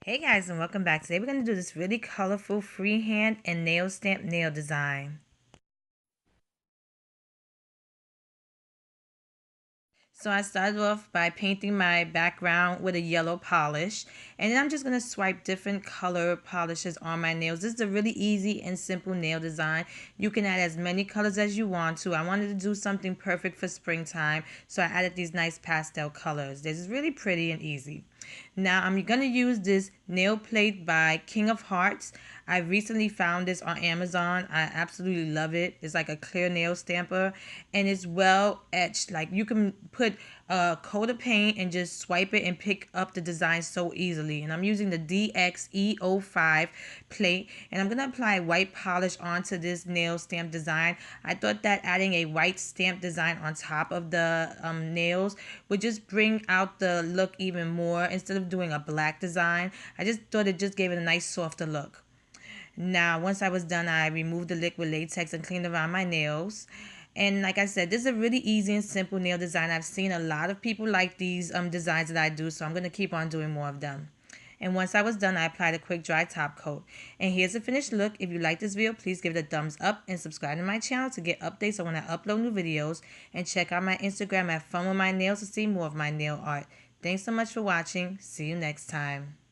Hey guys, and welcome back. Today we're going to do this really colorful freehand and nail stamp nail design. So I started off by painting my background with a yellow polish, and then I'm just going to swipe different color polishes on my nails. This is a really easy and simple nail design. You can add as many colors as you want to. I wanted to do something perfect for springtime, so I added these nice pastel colors. This is really pretty and easy. Now I'm going to use this nail plate by King of Hearts. I recently found this on Amazon. I absolutely love it. It's like a clear nail stamper, and it's well etched. Like you can put a coat of paint and just swipe it and pick up the design so easily. And I'm using the DXE05 plate, and I'm going to apply white polish onto this nail stamp design. I thought that adding a white stamp design on top of the nails would just bring out the look even more instead of doing a black design. I just thought it just gave it a nice softer look. Now, once I was done, I removed the liquid latex and cleaned around my nails. And like I said, this is a really easy and simple nail design. I've seen a lot of people like these designs that I do, so I'm going to keep on doing more of them. And once I was done, I applied a quick dry top coat. And here's the finished look. If you like this video, please give it a thumbs up and subscribe to my channel to get updates on when I upload new videos. And check out my Instagram at Funwithmynails to see more of my nail art. Thanks so much for watching. See you next time.